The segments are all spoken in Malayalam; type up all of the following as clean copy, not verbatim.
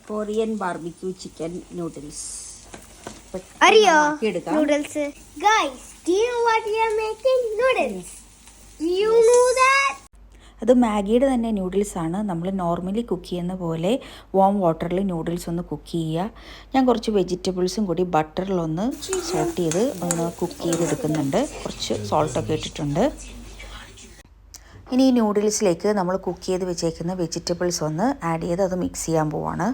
Korean barbecue chicken noodles. അറിയോ noodles? Guys, do you know what we are making? Noodles. You know that? അത് മാഗിയുടെ തന്നെ നൂഡിൽസാണ്. നമ്മൾ നോർമലി കുക്ക് ചെയ്യുന്ന പോലെ വാം വാട്ടറിൽ നൂഡിൽസ് ഒന്ന് കുക്ക് ചെയ്യുക. ഞാൻ കുറച്ച് വെജിറ്റബിൾസും കൂടി ബട്ടറിലൊന്ന് സോട്ട് ചെയ്ത് ഒന്ന് കുക്ക് ചെയ്തെടുക്കുന്നുണ്ട്. കുറച്ച് സോൾട്ടൊക്കെ ഇട്ടിട്ടുണ്ട്. ഇനി ഈ നൂഡിൽസിലേക്ക് നമ്മൾ കുക്ക് ചെയ്ത് വെച്ചേക്കുന്ന വെജിറ്റബിൾസ് ഒന്ന് ആഡ് ചെയ്ത് അത് മിക്സ് ചെയ്യാൻ പോവാണ്.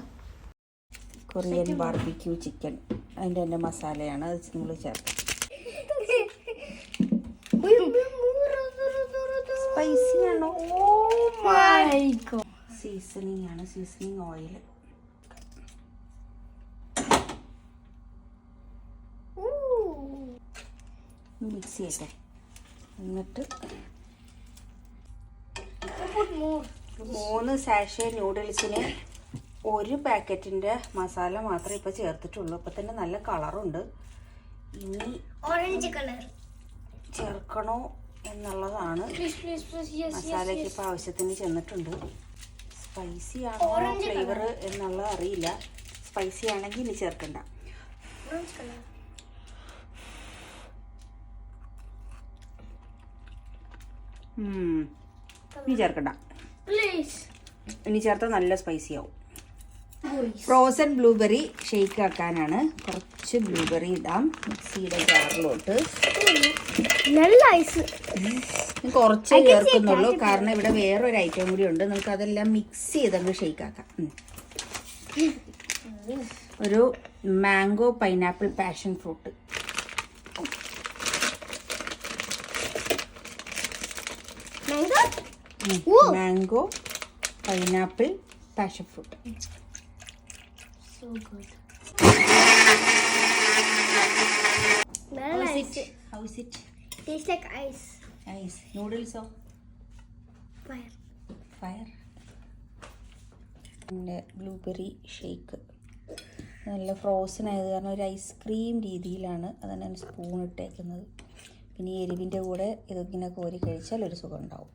കൊറിയൻ ബാർബിക്യൂ ചിക്കൻ അതിൻ്റെ തന്നെ മസാലയാണ് അത് നമ്മൾ ചേർക്കാം. സ്പൈസി ആണോ? സീസണിങ് ആണ്, സീസണിങ് ഓയിൽ. മിക്സ് ചെയ്യട്ടെ. എന്നിട്ട് 3 സാഷേ നൂഡിൽസിന് 1 പാക്കറ്റിൻ്റെ മസാല മാത്രമേ ഇപ്പോൾ ചേർത്തിട്ടുള്ളൂ. ഇപ്പോൾ തന്നെ നല്ല കളറുണ്ട്. ഇനി ഓറഞ്ച് കളർ ചേർക്കണോ എന്നുള്ളതാണ്. മസാലയ്ക്ക് ഇപ്പോൾ ആവശ്യത്തിന് ചെന്നിട്ടുണ്ട്. സ്പൈസി ആണോ ഫ്ലേവർ എന്നുള്ളത് അറിയില്ല. സ്പൈസി ആണെങ്കിൽ ഇനി ചേർക്കണ്ട. ഇനി ചേർക്കണ്ട. ഇനി ചേർത്താൽ നല്ല സ്പൈസി ആവും. ഫ്രോസൺ ബ്ലൂബെറി ഷേക്ക് ആക്കാനാണ്. കുറച്ച് ബ്ലൂബെറി ഇടാം മിക്സിയുടെ ജാറിലോട്ട്. കുറച്ച് ചേർക്കുന്നുള്ളൂ, കാരണം ഇവിടെ വേറൊരു ഐറ്റം കൂടി ഉണ്ട്. നമുക്ക് അതെല്ലാം മിക്സ് ചെയ്തങ്ങ് ഷേക്ക് ആക്കാം. ഒരു mango pineapple passion fruit. Mango pineapple passion fruit. So good. How is it? Tastes like ice. Ice. Noodles or Fire. Fire. പിന്നെ ബ്ലൂബെറി ഷേക്ക് നല്ല ഫ്രോസൺ ആയത് കാരണം ഒരു ഐസ്ക്രീം രീതിയിലാണ് അതാണ് സ്പൂൺ ഇട്ടേക്കുന്നത്. പിന്നെ എരിവിൻ്റെ കൂടെ ഇതിങ്ങനെ കോരി കഴിച്ചാൽ ഒരു സുഖം ഉണ്ടാവും.